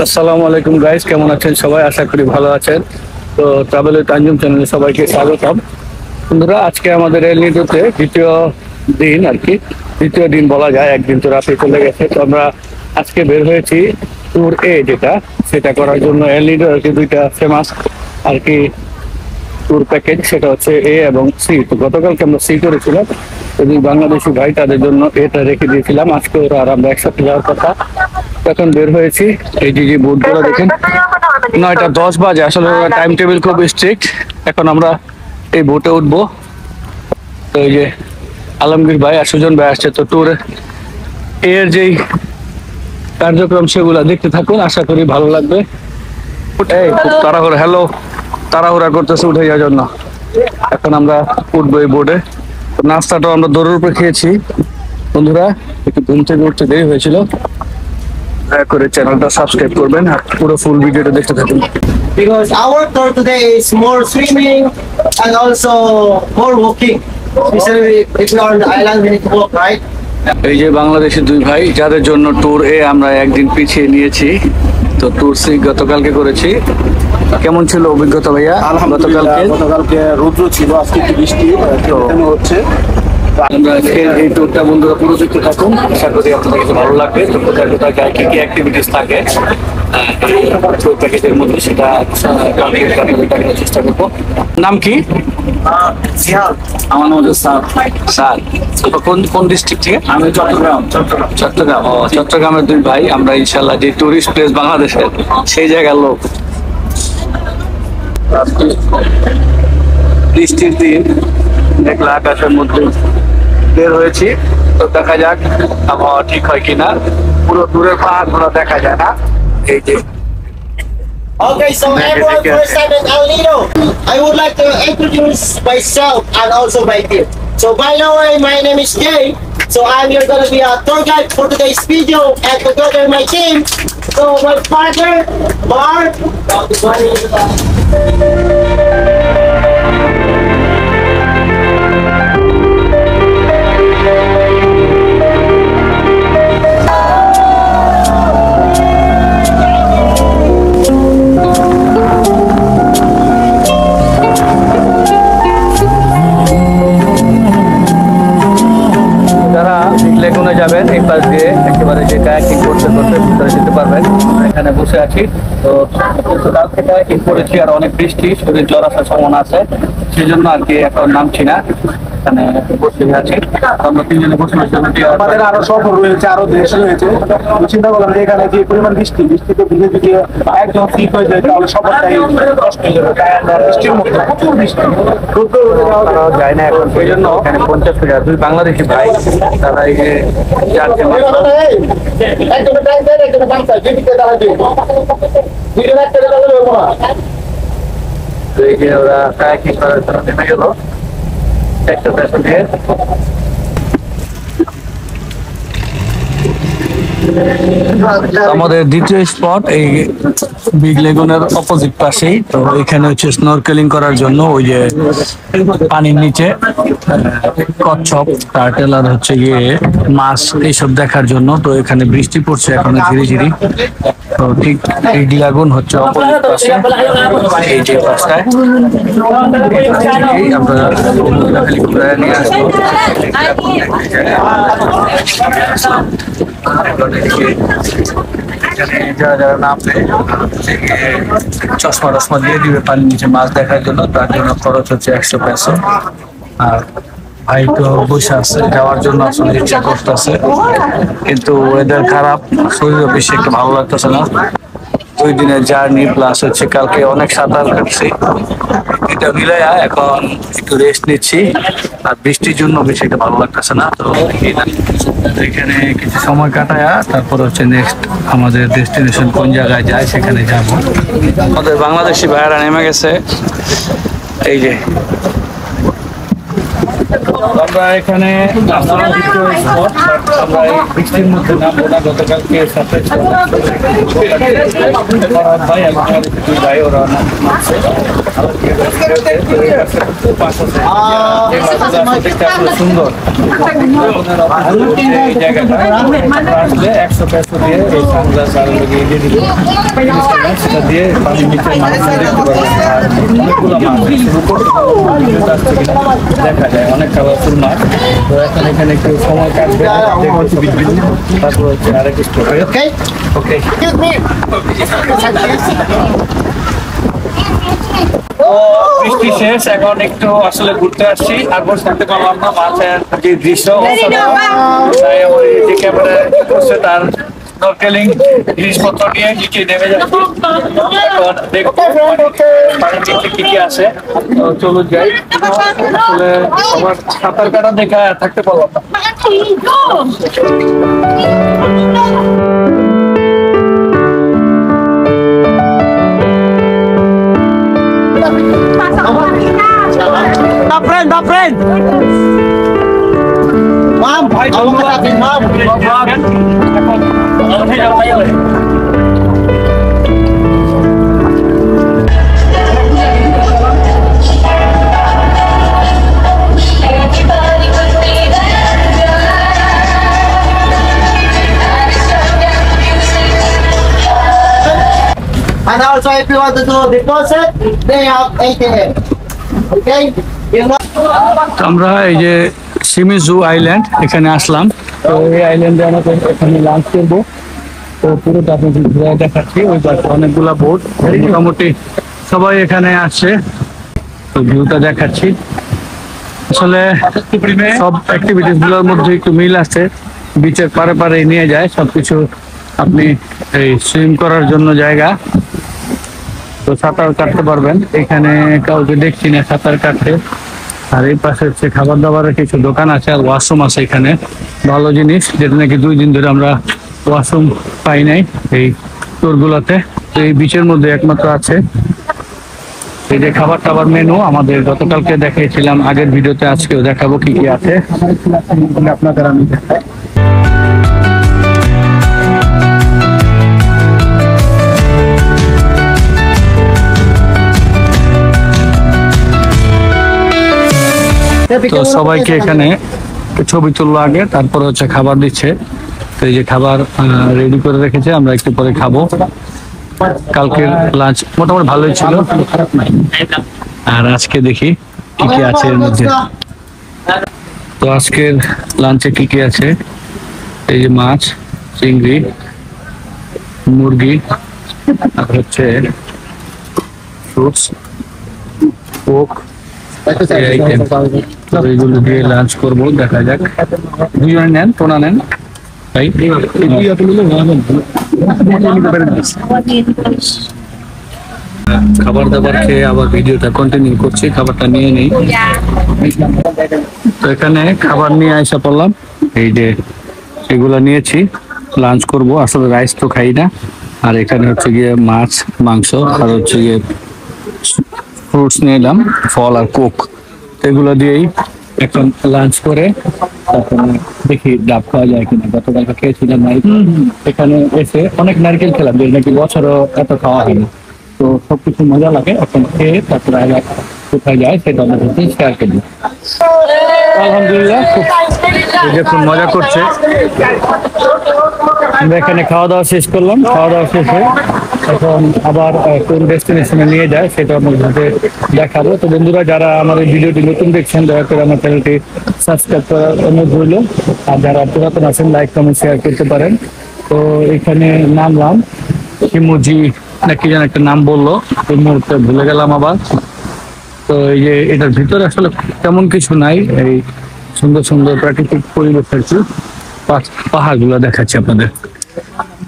আসসালামু আলাইকুম গাইস, কেমন আছেন সবাই? আশা করি ভালো আছেন। তো ট্রাভেল উইথ আঞ্জুম চ্যানেলে সবাইকে স্বাগতম। বন্ধুরা, আজকে আমাদের এল নিডোতে দ্বিতীয় দিন আর কি, দ্বিতীয় দিন বলা যায়, একদিন তো রাতে চলে গেছে। তো আমরা আজকে বের হয়েছি ট্যুর এ, যেটা সেটা করার জন্য এল নিডো আর কি দুইটা ফেমাস আর কি ট্যুর প্যাকেজ, সেটা হচ্ছে এ এবং সি। তো গতকালকে আমরা সি করেছিলাম, যদি বাংলাদেশি ভাই তাদের জন্য এটা রেখে দিয়েছিলাম। আজকে ওরা আর আমরা একসাথে যাওয়ার কথা। এখন বের হয়েছি, এই যে বোর্ডগুলো দেখেন, 9:10 বাজে। আসলে টাইম টেবিল খুব স্ট্রিক্ট। এখন আমরা এই বোটে উঠবো। তো এই যে আলমগীর ভাই আর সুজন ভাই আসছে। তো ট্যুর এর যেই কার্যক্রম সেগুলো দেখতে থাকুন, আশা করি ভালো লাগবে। এই খুব তাড়াহুড়া, তাড়াহুড়া করতেছে উঠে যাওয়ার জন্য। এখন আমরা উঠবো এই বোর্ডে। নাস্তাটাও আমরা দৌড়ের উপরে খেয়েছি। বন্ধুরা, একটু ঘুম থেকে উঠতে দেরি হয়েছিল, দয়া করে চ্যানেলটা সাবস্ক্রাইব করবেন আর পুরো ফুল ভিডিওটা দেখতে থাকুন। Because our tour today is more swimming and also more walking. Especially if you are on the island, we need to walk, right? এই যে বাংলাদেশি দুই ভাই, যাদের জন্য ট্যুর এ আমরা একদিন পিছিয়ে নিয়েছি। তো ট্যুর সি গতকালকে করেছি। কেমন ছিল অভিজ্ঞতা ভাইয়া? গতকালকে রৌদ্র ছিল, আজকে একটু বৃষ্টি হচ্ছে। আমরা এই ট্যুরটা বন্ধুরা পুরো দেখতে থাকুন, আশা করি আপনাদের কাছে ভালো লাগবে। তো কোথায় কোথায় যায়, কি কি অ্যাক্টিভিটিস থাকে ট্যুর প্যাকেজের মধ্যে, সেটা দেখানোর চেষ্টা করবো। নাম কি? আমার নাম হচ্ছে স্যার। কোন ডিস্ট্রিক্ট থেকে? আমি চট্টগ্রাম। ও, চট্টগ্রামের দুই ভাই। আমরা ইনশাল্লাহ যে টুরিস্ট প্লেস বাংলাদেশের, সেই জায়গার লোক। বৃষ্টির দিন, মেঘলা আকাশের মধ্যে বের হয়েছি। তো দেখা যাক আবহাওয়া ঠিক হয় কিনা। পুরো দূরের পাহাড় গুলো দেখা যায় না। এই যে Okay, so everyone first time in El Nido, I would like to introduce myself and also my team. So by the way, my name is Jay. So I'm here gonna be a tour guide for today's video, and together my team. So my partner, Mark. লেগুনে যাবেন, এই পাশ দিয়ে একেবারে যে kayaking করতে করতে ভিতরে যেতে পারবেন। এখানে বসে আছি। তো কালকে কায়াকিং করেছি, আর অনেক বৃষ্টি, শরীর জ্বর আসার সম্ভাবনা আছে, সেই জন্য আর কি এখন নামছি না, এখানে বসে আছি। আমরা তিনজনে বসে আছি। আমাদের আরো সফর রয়েছে, আরো দেশ রয়েছে। চিন্তা করলাম যে এখানে যে পরিমাণ বৃষ্টিতে ভিজে যদি একদম ঠিক হয়ে যায়, তাহলে সবারটাই কষ্ট হয়ে যাবে। বৃষ্টির মধ্যে প্রচুর বৃষ্টি, যায় না এখন। সেই জন্য এখানে 50 টাকা দুই বাংলাদেশি ভাই, তারা এই যে ওরা কায়াকিং করার জন্য নেমে গেল একটা পেছন দিয়ে। আমাদের দ্বিতীয় স্পট এই বিগ লেগুনের অপোজিট পাশেই। তো এখানে হচ্ছে স্নরকেলিং করার জন্য, ওই যে পানির নিচে কচ্ছপ, টার্টেল আর হচ্ছে গিয়ে মাছ, এইসব দেখার জন্য। তো এখানে বৃষ্টি পড়ছে এখন ধীরে ধীরে। তো ঠিক বিগ লেগুন হচ্ছে অপোজিট পাশে, এই যে পাশটায় আমরা ঘুরে নিয়ে আসবো। যারা নামবে চশমা টশমা দিয়ে দিবে পানির নিচে মাছ দেখার জন্য, তার জন্য খরচ হচ্ছে 100 পেসো। আর ভাই তো বসে আছে, যাওয়ার জন্য আসলে ইচ্ছা করতেছে, কিন্তু ওয়েদার খারাপ, শরীরও বেশি একটু ভালো লাগতেছে না। 2 দিনের জার্নি প্লাস হচ্ছে কালকে অনেক সাঁতার কাটছি, এটা মিলাইয়া এখন একটু রেস্ট নিচ্ছি। আর বৃষ্টির জন্য বেশি একটা ভালো লাগতেছে না। তো এখানে কিছু সময় কাটায়া তারপর হচ্ছে নেক্সট আমাদের ডেস্টিনেশন কোন জায়গায় যায় সেখানে যাব। আমাদের বাংলাদেশি ভাইয়ারা নেমে গেছে, এই যে আমরা এখানে আসলাম দ্বিতীয় স্পট, আমরা এই বৃষ্টির মধ্যে নামবো না। গতকালকে সাথে ভাই এবং ভাই ওরা নামছে। সুন্দর এই জায়গাটা আসলে 100 পেসো দিয়ে এই সানগ্লাস আর সেটা দিয়ে পানির নিচে মাছ দেখতে পারবেন। আর অনেকগুলো মাছ দেখা যায়, অনেক কালারফুল মাছ। তো এখন এখানে একটু সময় কাটবে, তারপর হচ্ছে আরেক স্টপে। ওকে ওকে বৃষ্টি শেষ, এখন একটু আসলে ঘুরতে আসছি। আর বসে থাকতে পারলাম না, মাছের যে দৃশ্য তাই আমার যে ক্যামেরা করছে তার স্নরকেলিং জিনিসপত্র নিয়ে নিচে নেমে যাচ্ছি। এখন দেখবো পানির নিচে কি কি আছে। তো চলুন যাই। আসলে আমার সাঁতার কাটা দেখা থাকতে পারলাম না। My friend. Mom, ভাই ako kapatid, mom. And also, if you want to do a deposit, they have ATM. Okay? You know. আমরা এই যে শিমিজু আইল্যান্ড এখানে আসলাম। তো এই আইল্যান্ডে আমাদের এখানে লাঞ্চ করবো। তো পুরোটা আপনাদের ঘুরে দেখাচ্ছি। ওই পাশে অনেকগুলা বোট, মোটামুটি সবাই এখানে আসছে। তো ভিউটা দেখাচ্ছি। আসলে সব অ্যাক্টিভিটিস গুলোর মধ্যে একটু মিল আছে। বিচের পারে পারে নিয়ে যায় সবকিছু। আপনি এই সুইম করার জন্য জায়গা, তো সাঁতার কাটতে পারবেন। এখানে কাউকে দেখছি না সাঁতার কাটতে। আর এই পাশে হচ্ছে খাবার দাবারের কিছু দোকান আছে, আর ওয়াশরুম আছে এখানে। ভালো জিনিস, যেটা নাকি 2 দিন ধরে আমরা ওয়াশরুম পাই নাই এই ট্যুরগুলোতে। তো এই বিচের মধ্যে একমাত্র আছে। এই যে খাবার টাবার মেনু আমাদের গতকালকে দেখিয়েছিলাম আগের ভিডিওতে, আজকেও দেখাবো কি কি আছে আপনাদের আমি দেখাই। তো সবাইকে এখানে ছবি তুললো আগে, তারপরে হচ্ছে খাবার দিচ্ছে। তো এই যে খাবার রেডি করে রেখেছে, আমরা একটু পরে খাবো। কালকের লাঞ্চ মোটামুটি ভালোই ছিল, আর আজকে দেখি কি কি আছে এর মধ্যে। তো আজকের লাঞ্চে কি কি আছে, এই যে মাছ, চিংড়ি, মুরগি, আর হচ্ছে ফ্রুটস, কোক, এইগুলো দিয়ে লাঞ্চ করবো। দেখা যাক, দুজনে নেন, টোনা নেন তাই। খাবার দাবার খেয়ে আবার ভিডিওটা কন্টিনিউ করছি, খাবারটা নিয়ে নেই। তো এখানে খাবার নিয়ে আসা পড়লাম, এই যে এগুলো নিয়েছি, লাঞ্চ করব। আসলে রাইস তো খাই না। আর এখানে হচ্ছে গিয়ে মাছ, মাংস, আর হচ্ছে গিয়ে ফ্রুটস নিলাম, ফল আর কোক। এগুলো দিয়েই এখন লাঞ্চ করে তখন দেখি ডাব খাওয়া যায় কিনা। গতকালকে খেয়েছিলাম নারকেল, এখানে এসে অনেক নারকেল খেলাম, যে নাকি বছরও এত খাওয়া হয়নি। তো সবকিছু মজা লাগে, এখন খেয়ে তারপরে আবার কোথায় যায় সেটা আমাদের সাথে শেয়ার করবো। আলহামদুলিল্লাহ খুব মজা করছে। আমরা এখানে খাওয়া দাওয়া শেষ করলাম, খাওয়া দাওয়া শেষে এখন আবার কোন ডেস্টিনেশনে নিয়ে যায় সেটা আমাদের দেখাবো। তো বন্ধুরা, যারা আমার এই ভিডিওটি নতুন দেখছেন দয়া করে আমার চ্যানেলটি সাবস্ক্রাইব করার অনুরোধ রইল। আর যারা পুরাতন আছেন লাইক কমেন্ট শেয়ার করতে পারেন। তো এখানে নামলাম, শিমুজি নাকি যেন একটা নাম বললো, এই মুহূর্তে ভুলে গেলাম আবার। তো এই যে এটার ভিতরে আসলে তেমন কিছু নাই, এই সুন্দর সুন্দর প্রাকৃতিক পরিবেশ আর কি। পাহাড় গুলো দেখাচ্ছি আপনাদের।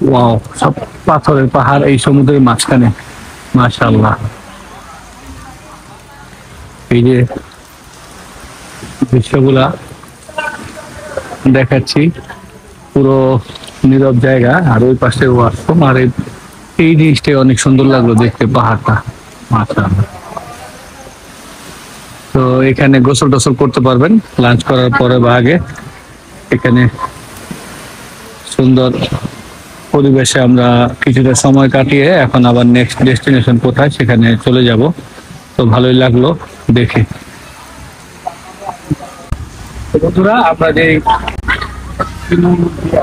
ওয়াও, সব পাথরের পাহাড় এই সমুদ্রের মাঝখানে, মাশাআল্লাহ। এই যে দৃশ্যগুলা দেখাচ্ছি, পুরো নীরব জায়গা, আর ওই পাশে ওয়াশরুম। আর এই জিনিসটাই অনেক সুন্দর লাগলো দেখতে, পাহাড়টা, মাশাআল্লাহ। তো তো এখানে গোসল টোসল করতে পারবেন লাঞ্চ করার পরে বা আগে। এখানে সুন্দর পরিবেশে আমরা কিছুটা সময় কাটিয়ে এখন আবার নেক্সট ডেস্টিনেশন কোথায় সেখানে চলে যাব। তো ভালোই লাগলো দেখে। তো বন্ধুরা, আমরা যে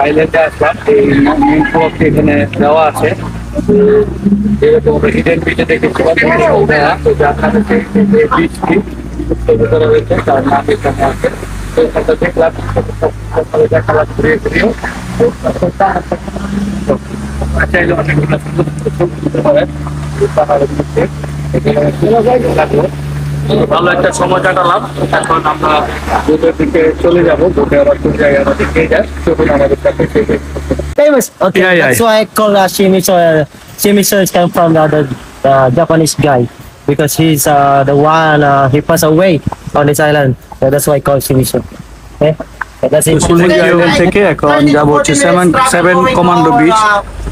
আইল্যান্ডে আসলাম, এই মেইন ব্লকটি এখানে দেওয়া আছে। যেরকম হিডেন বিচে দেখেছিলাম, বিচটি করা হয়েছে, তার নাম এখানে আছে। তো এটা দেখলাম, সকালে দেখালাম ঘুরিয়ে ঘুরিয়ে। চাইলে অনেকগুলো সুন্দর সুন্দর পাহাড়ের মধ্যে লাগলো। ভালো একটা সময় কাটালাম। এখন আমরা বোটের দিকে চলে যাবো। বোটে আবার কোন জায়গায় আমাদের নিয়ে যায়, তখন আমাদের কাছে Famous. Okay, Yeah, yeah. that's why I call Shimizu. Shimizu is come from the Japanese guy because he's the one he passed away on this island. So that's why I call Shimizu. Okay, so that's it. শিমুজি island থেকে এখন যাব হচ্ছে seven commando beach.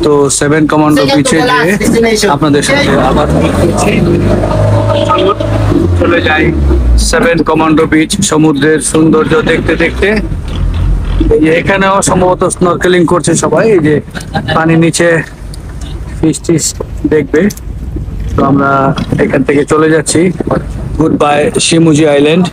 তো seven commando বিচে গিয়ে আপনাদের সাথে আবার চলে যাই। সেভেন কমান্ডো বিচ, সমুদ্রের সৌন্দর্য দেখতে দেখতে। এখানেও সম্ভবত স্নরকেলিং করছে সবাই, এই যে পানির নিচে ফিশ টিশ দেখবে। তো আমরা এখান থেকে চলে যাচ্ছি। গুড বাই শিমুজি island.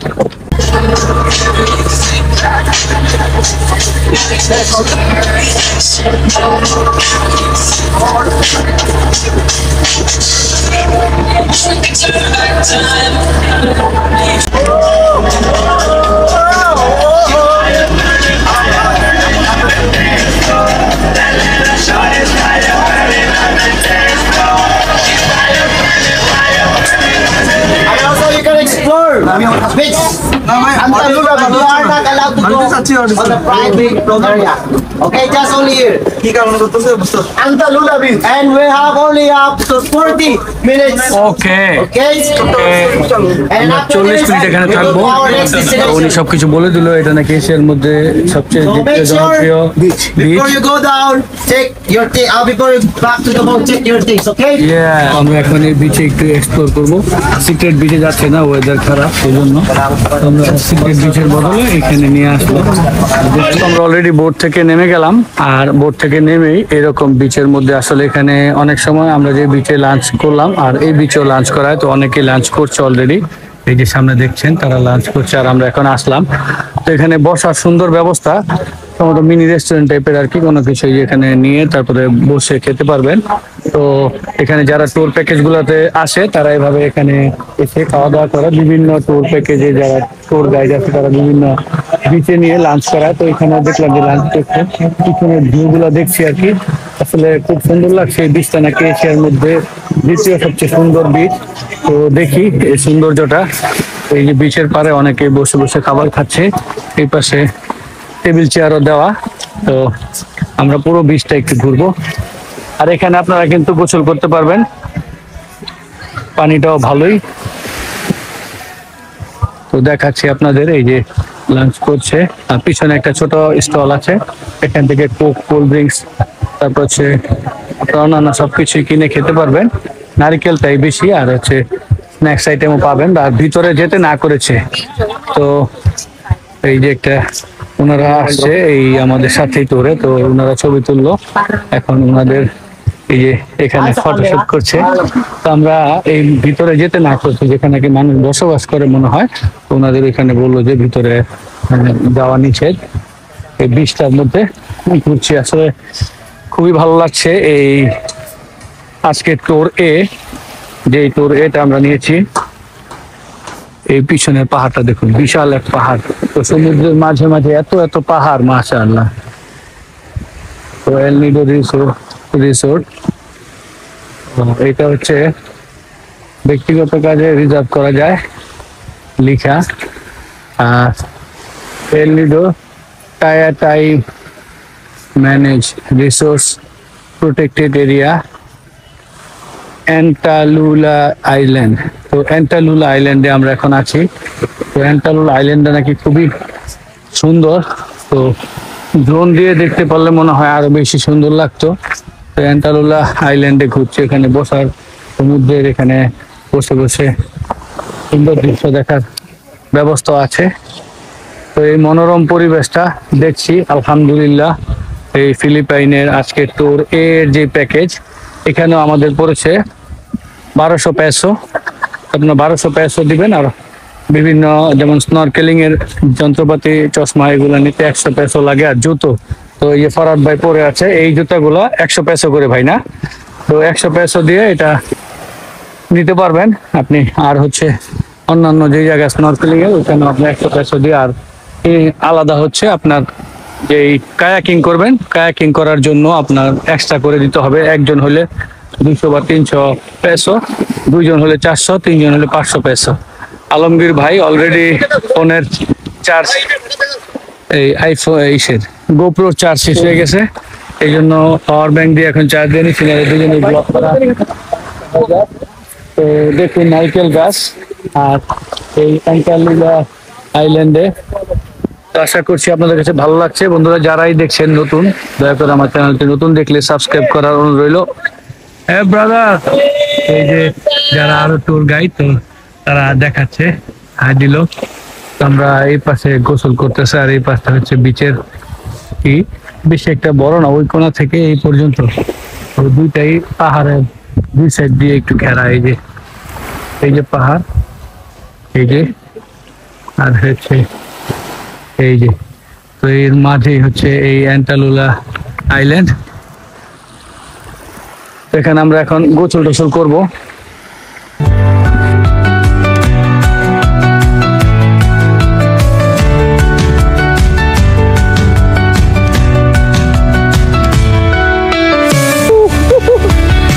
And also you can explore beach. Antalura, but you are not allowed to go on the private area. Okay, just only here. Antalura beach. And we have only up to 40 minutes. Okay, Okay? And after 40 this, minute এখানে we go থাকবো। to our next উনি destination. সবকিছু বলে দিল। এটা নাকি এশিয়ার মধ্যে সবচেয়ে So দ্বিতীয় make জনপ্রিয় sure beach. before you go down, check your thing. Before you back to the boat, check your things. Okay? আমরা এখন এই বিচে একটু এক্সপ্লোর করবো। সিক্রেট বিচে যাচ্ছে না, ওয়েদার খারাপ, সেই জন্য আমরা সিক্রেট বিচের বদলে এখানে নিয়ে আসলাম। আমরা অলরেডি বোট থেকে নেমে গেলাম, আর বোট থেকে নেমেই এরকম বিচের মধ্যে আসলে এখানে অনেক সময় আমরা যে বিচে লাঞ্চ করলাম, আর এই বিচেও লাঞ্চ করায়। তো অনেকে লাঞ্চ করছে অলরেডি, এই যে সামনে দেখছেন তারা লাঞ্চ করছে, আর আমরা এখন আসলাম। তো এখানে বসার সুন্দর ব্যবস্থা, সম্ভবত মিনি রেস্টুরেন্ট টাইপের আর কি কোনো কিছু এখানে নিয়ে তারপরে বসে খেতে পারবেন। তো এখানে যারা ট্যুর প্যাকেজ গুলাতে আসে তারা এভাবে এখানে এসে খাওয়া দাওয়া করে। বিভিন্ন ট্যুর প্যাকেজে যারা ট্যুর গাইড আছে তারা বিভিন্ন বিচে নিয়ে লাঞ্চ করায়। তো এখানে দেখলাম যে লাঞ্চ করছে, পিছনের ভিউ গুলা দেখছি আর কি। আসলে খুব সুন্দর লাগছে। এই বিচটা নাকি এশিয়ার মধ্যে দ্বিতীয় সবচেয়ে সুন্দর বিচ। তো দেখি এই সৌন্দর্যটা। এই যে বিচের পারে অনেকে বসে বসে খাবার খাচ্ছে, এই পাশে টেবিল চেয়ারও দেওয়া। তো আমরা পুরো বিচটা একটু ঘুরবো। আর এখানে আপনারা কিন্তু গোসল করতে পারবেন, পানিটাও ভালোই। তো দেখাচ্ছি আপনাদের, এই যে লাঞ্চ করছে, আর পিছনে একটা ছোট স্টল আছে, এখান থেকে কোক, কোল্ড ড্রিঙ্কস, তারপর হচ্ছে আপনারা অন্যান্য সবকিছুই কিনে খেতে পারবেন। নারিকেলটাই বেশি, আর হচ্ছে স্ন্যাক্স আইটেমও পাবেন। আর ভিতরে যেতে না করেছে। তো এই যে একটা ওনারা আসছে এই আমাদের সাথেই তোরে, তো ওনারা ছবি তুললো। এখন ওনাদের এই যে এখানে ফটোশুট করছে। তো আমরা এই ভিতরে যেতে না করছি, যেখানে কি মানুষ বসবাস করে মনে হয়। তো ওনাদের এখানে বললো যে ভিতরে যাওয়া নিষেধ। এই বিচটার মধ্যে ঘুরছি, আসলে খুবই ভালো লাগছে। এই আজকে ট্যুর এ, যে ট্যুর এটা আমরা নিয়েছি। এই পিছনের পাহাড়টা দেখুন, বিশাল এক পাহাড়। তো সমুদ্রের মাঝে মাঝে এত এত পাহাড়, মাশাআল্লাহ। তো এল নিডো রিসোর্ট, এটা হচ্ছে ব্যক্তিগত কাজে রিজার্ভ করা যায় লিখা। আর El Nido Taytay manage resource protected area Entalula island. তো এন্টালুলা আইল্যান্ডে আমরা এখন আছি। তো এন্টালুলা আইল্যান্ডটা নাকি খুবই সুন্দর। তো ড্রোন দিয়ে দেখতে পারলে মনে হয় আরো বেশি সুন্দর লাগতো। তো এন্টালুলা আইল্যান্ডে ঘুরছে, এখানে বসার, সমুদ্রের এখানে বসে বসে সুন্দর দৃশ্য দেখার ব্যবস্থা আছে। তো এই মনোরম পরিবেশটা দেখছি আলহামদুলিল্লাহ। এই ফিলিপাইনের আজকে ট্যুর এর যে প্যাকেজ, এখানেও আমাদের পড়েছে 1200 পেসো। আপনার 1200 পেসো দিবেন, আর বিভিন্ন যেমন স্নরকেলিং এর যন্ত্রপাতি, চশমা, এগুলো নিতে 100 পেসো লাগে। আর জুতো, তো এই যে ফরহাদ ভাই পরে আছে, এই জুতাগুলো 100 পেসো করে ভাই না? তো 100 পেসো দিয়ে এটা নিতে পারবেন আপনি। আর হচ্ছে অন্যান্য যে জায়গায় স্নরকেলিং এর, ওখানে আপনি 100 পেসো দিয়ে। আর এই আলাদা হচ্ছে আপনার যেই কায়াকিং করবেন, কায়াকিং করার জন্য আপনার এক্সট্রা করে দিতে হবে। একজন হলে 200 বা 300 পেসো, দুইজন হলে 400, তিনজন হলে 500 পেসো। আলমগীর ভাই অলরেডি ফোনের চার্জ, এই আইফোন ইসের গোপ্রোর চার্জ শেষ হয়ে গেছে, এই জন্য পাওয়ার ব্যাংক দিয়ে এখন চার্জ দিয়ে নিচ্ছি, দুজনে ব্লক করা। তো দেখুন নারকেল গাছ আর এই অ্যান্টালুলা আইল্যান্ডে। তো আশা করছি আপনাদের কাছে ভালো লাগছে। বন্ধুরা যারাই দেখছেন নতুন, দয়া করে আমার চ্যানেলটি নতুন দেখলে সাবস্ক্রাইব করার অনুরোধ রইল। হ্যাঁ ব্রাদার, এই যে যারা আরো ট্যুর গাইড, তো তারা দেখাচ্ছে হাই দিল। তো আমরা এই পাশে গোসল করতেছে, আর এই পাশটা হচ্ছে বিচের কি বেশি একটা বড় না, ওই কোণা থেকে এই পর্যন্ত দুইটাই পাহাড়ের দুই সাইড দিয়ে একটু ঘেরা। এই যে পাহাড়, এই যে, আর হচ্ছে এই যে, তো এর মাঝেই হচ্ছে এই অ্যান্টালুলা আইল্যান্ড। এখানে আমরা এখন গোসল টোসল করবো।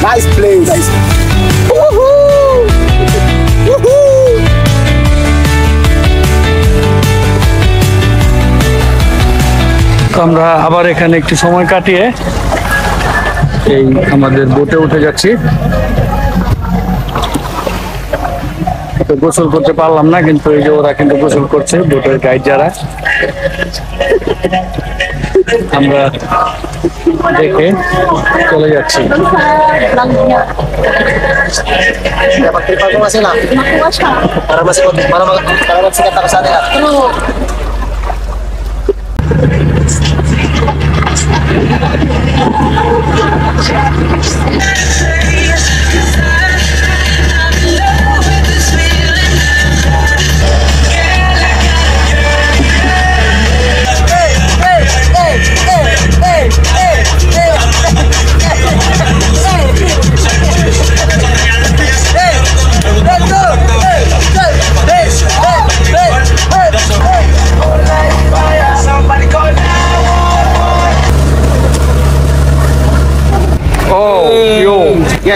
Nice place. তো আমরা আবার এখানে একটু সময় কাটিয়ে এই আমাদের বোটে উঠে যাচ্ছি। তো গোসল করতে পারলাম না, কিন্তু এই যে ওরা কিন্তু গোসল করছে, বোটের গাইড যারা। আমরা দেখে চলে যাচ্ছি।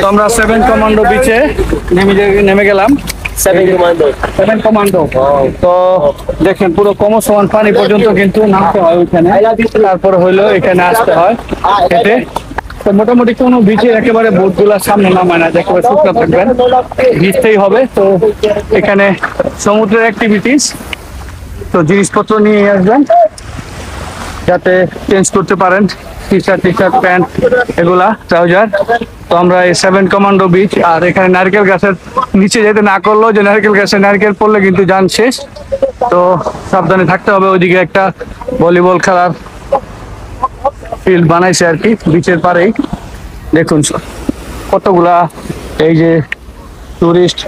তো আমরা 7 কমান্ডো বিচে নেমে গেলাম। 7 কমান্ডো। তো দেখেন পুরো কমসমান পানি পর্যন্ত কিন্তু নামতে হয় ওইখানে, তারপরে হইলো এখানে আসতে হয় হেঁটে। তো মোটামুটি কোনো বিচে একেবারে বোটগুলার সামনে নামায় না, একেবারে শুকনো থাকবেন, ভিজতেই হবে। তো এখানে সমুদ্রের অ্যাক্টিভিটিস, তো জিনিসপত্র নিয়ে আসবেন যাতে চেঞ্জ করতে পারেন, টি শার্ট, প্যান্ট, এগুলা, ট্রাউজার। তো আমরা এই 7 কমান্ডো বিচ, আর এখানে নারকেল গাছের নিচে যেতে না করলেও, যে নারকেল গাছে নারকেল পড়লে কিন্তু যান শেষ, তো সাবধানে থাকতে হবে। ওইদিকে একটা ভলিবল খেলার ফিল্ড বানাইছে আর কি বিচের পাড়েই। দেখুন কতগুলা এই যে টুরিস্ট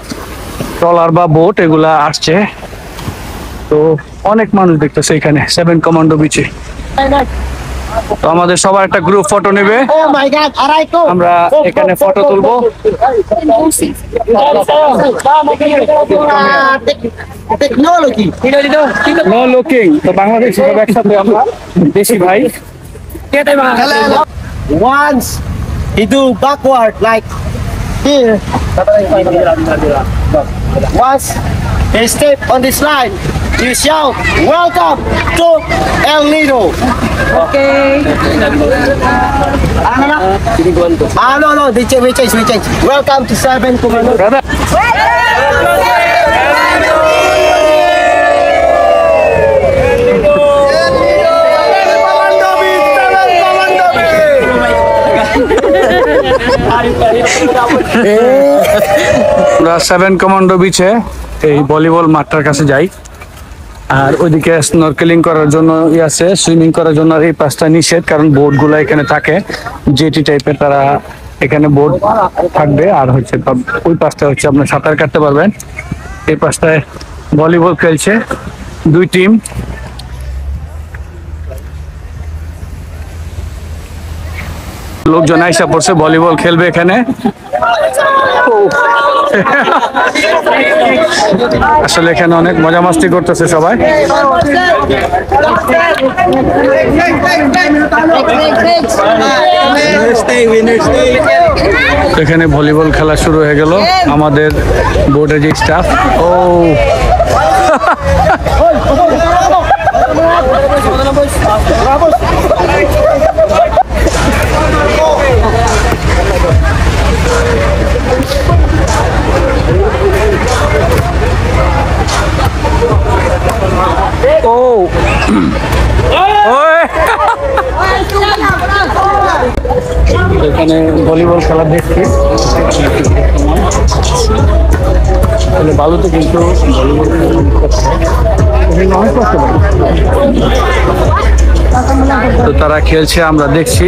ট্রলার বা বোট এগুলা আসছে, তো অনেক মানুষ দেখতেছে এখানে 7 কমান্ডো বিচে। তো আমাদের সবার একটা গ্রুপ ফটো নেবে, Oh my God, Araiko. আমরা এখানে ফটো তুলবো। Technology. No looking. তো বাংলাদেশ সব একসাথে আমরা দেশি ভাই। Once he do backward like here. Once he step on this line, you shout, "Welcome to El Nido." Okay. No, we change. Welcome to 7 Commando. Brother, আমরা 7 কমান্ডো বিচে এই ভলিবল মাঠটার কাছে যাই। আর ওইদিকে স্নরকেলিং করার জন্য আছে, সুইমিং করার জন্য। আর এই পাশটা নিষেধ, কারণ বোট গুলা এখানে থাকে, জেটি টাইপের, তারা এখানে বোট থাকবে। আর হচ্ছে ওই পাশটা হচ্ছে আপনার সাঁতার কাটতে পারবেন। এই পাশটায় ভলিবল খেলছে 2 টিম। লোকজন আইসা পড়ছে, ভলিবল খেলবে এখানে। আসলে এখানে অনেক মজা মাস্তি করতেছে সবাই। এখানে ভলিবল খেলা শুরু হয়ে গেল। আমাদের বোর্ডের যে স্টাফ, ও এখানে ভলিবল খেলা দেখছি। বালুতে কিন্তু তো তারা খেলছে, আমরা দেখছি।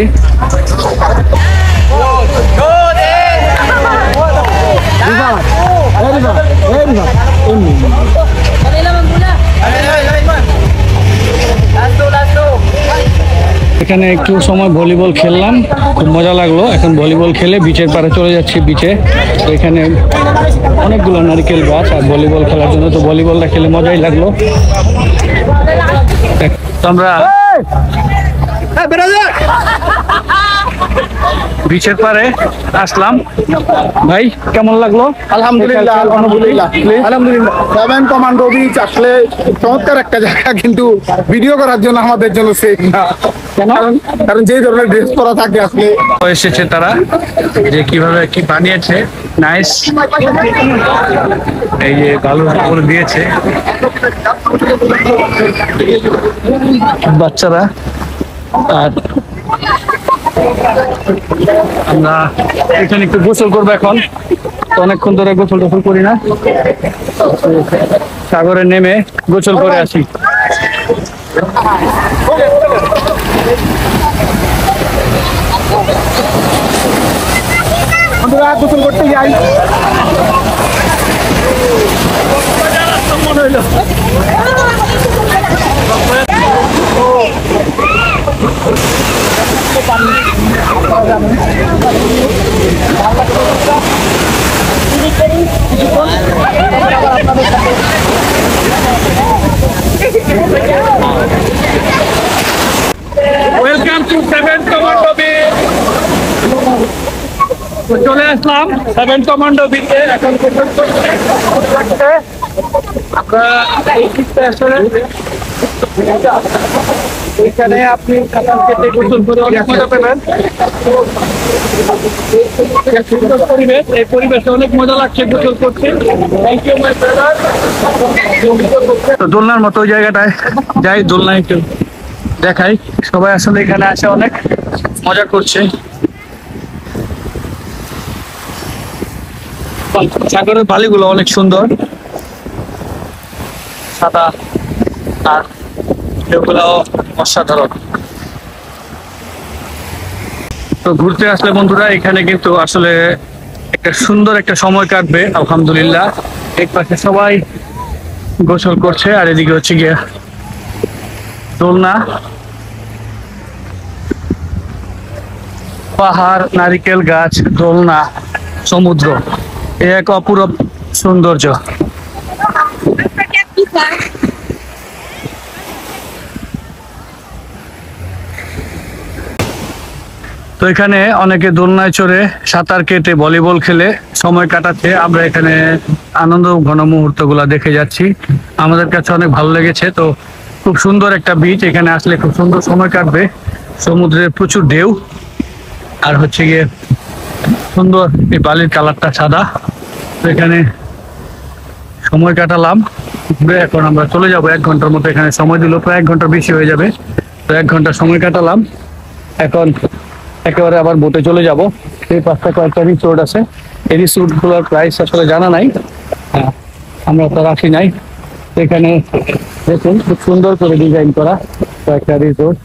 এখানে একটু সময় ভলিবল খেললাম, খুব মজা লাগলো। এখন ভলিবল খেলে বিচের পাড়ে চলে যাচ্ছি। বিচে তো এখানে অনেকগুলো নারকেল গাছ, আর ভলিবল খেলার জন্য তো ভলিবলটা খেলে মজাই লাগলো। তো আমরা বিচের পাড়ে আসলাম। ভাই কেমন লাগলো? আলহামদুলিল্লাহ, আলহামদুলিল্লাহ, আলহামদুলিল্লাহ। 7 কমান্ডো বিচ আসলে চমৎকার একটা জায়গা, কিন্তু ভিডিও করার জন্য আমাদের জন্য সেফ না। কারণ যে ধরনের ড্রেস পরা থাকে আসলে। এসেছে তারা যে কিভাবে কি বানিয়েছে, নাইস। এই যে ভালো করে দিয়েছে বাচ্চারা। আর আমরা এখানে একটু গোসল করবো এখন। অনেকক্ষণ ধরে গোসল টোসল করি না, সাগরে নেমে গোসল করে আসি। আমরা গোসল করতে যাই। Welcome to 7 commando beach. চলে আসলাম 7 কমান্ডো বিচে। এখন আমরা এই বিচে আসলে এখানে আপনি সাঁতার কেটে গোসল করে অনেক মজা পাবেন। সুন্দর পরিবেশ, এই পরিবেশে অনেক মজা লাগছে গোসল করতে। Thank you my brother. তো দোলনার মতো জায়গাটায় যাই, দোলনা একটু দেখাই। সবাই আসলে এখানে আসে অনেক মজা করছে। সাগরের বালিগুলো অনেক সুন্দর, সাদা, আর এগুলো অসাধারণ। তো ঘুরতে আসলে বন্ধুরা এখানে কিন্তু আসলে একটা সুন্দর একটা সময় কাটবে আলহামদুলিল্লাহ। এক পাশে সবাই গোসল করছে, আর এদিকে হচ্ছে গিয়ে দোলনা, পাহাড়, নারিকেল গাছ, দোলনা, সমুদ্র, এক অপূরূপ সৌন্দর্য। তো এখানে অনেকে দোলনায় চড়ে, সাঁতার কেটে, ভলিবল খেলে সময় কাটাচ্ছে। আমরা এখানে আনন্দ ঘন মুহূর্ত গুলা দেখে যাচ্ছি, আমাদের কাছে অনেক ভালো লেগেছে। তো খুব সুন্দর একটা বিচ, এখানে আসলে খুব সুন্দর সময় কাটবে। সমুদ্রের প্রচুর ঢেউ, আর হচ্ছে গিয়ে সুন্দর এই বালির কালারটা সাদা। তো এখানে সময় কাটালাম। এখন আমরা চলে যাব, 1 ঘন্টার মতো এখানে সময় দিল, প্রায় 1 ঘন্টার বেশি হয়ে যাবে। তো 1 ঘন্টা সময় কাটালাম, এখন একেবারে আবার বোটে চলে যাব। এই পাশটা কয়েকটা রিসোর্ট আছে, এই রিসোর্ট গুলোর প্রাইস আসলে জানা নাই, আমরা তো রাখি নাই। এখানে দেখুন খুব সুন্দর করে ডিজাইন করা কয়েকটা রিসোর্ট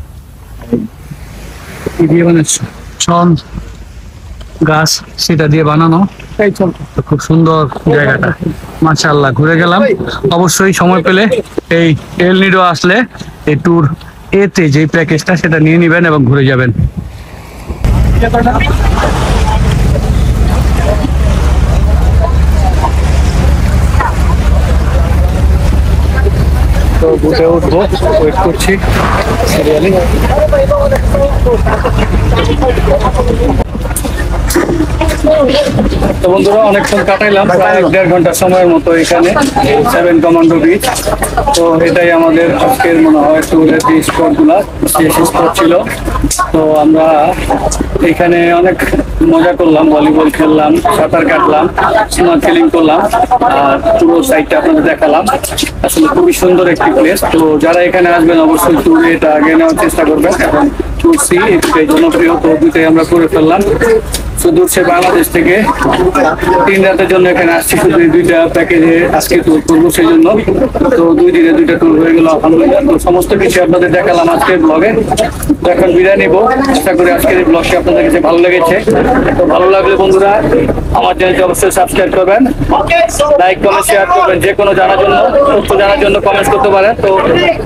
দিয়ে মানে ছন গাছ সেটা দিয়ে বানানো তো খুব সুন্দর জায়গাটা মাশাআল্লাহ ঘুরে গেলাম অবশ্যই সময় পেলে এই এল নিডো আসলে এই ট্যুর এতে যে প্যাকেজটা সেটা নিয়ে নেবেন এবং ঘুরে যাবেন তো বুঝে উঠবো ওয়েট করছি সিরিয়ালি তো বন্ধুরা অনেকক্ষণ কাটাইলাম প্রায় 1.5 ঘন্টা সময়ের মতো এখানে 7 কমান্ডো বিচ তো এটাই আমাদের আজকের মনে হয় ট্যুরের যে স্পটগুলা শেষ স্পট ছিল তো আমরা এখানে অনেক মজা করলাম ভলিবল খেললাম সাঁতার কাটলাম স্নরকেলিং করলাম আর পুরো সাইডটা আপনাদের দেখালাম আসলে খুবই সুন্দর একটি প্লেস তো যারা এখানে আসবেন অবশ্যই ট্যুরে এটা আগে নেওয়ার চেষ্টা করবেন এবং ট্যুর সি এটাই জনপ্রিয় তো দুটাই আমরা করে ফেললাম শুধু সে বাংলাদেশ থেকে 3 রাতের জন্য এখানে আসছি শুধু এই 2টা প্যাকেজে আজকে ট্যুর করবো সেই জন্য তো 2 দিনে 2টা ট্যুর হয়ে গেল আলহামদুলিল্লাহ তো সমস্ত কিছু আপনাদের দেখালাম আজকের ব্লগে তো এখন বিদায় নিবো আশা করি আজকের এই ব্লগটি আপনাদের কাছে ভালো লেগেছে তো ভালো লাগলে বন্ধুরা আমার চ্যানেলটি অবশ্যই সাবস্ক্রাইব করবেন লাইক কমেন্ট শেয়ার করবেন যে কোনো জানার জন্য তথ্য জানার জন্য কমেন্ট করতে পারেন তো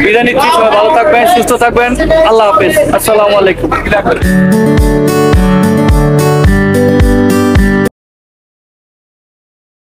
বিদায় নিচ্ছি সবাই ভালো থাকবেন সুস্থ থাকবেন আল্লাহ হাফেজ আসসালামু আলাইকুম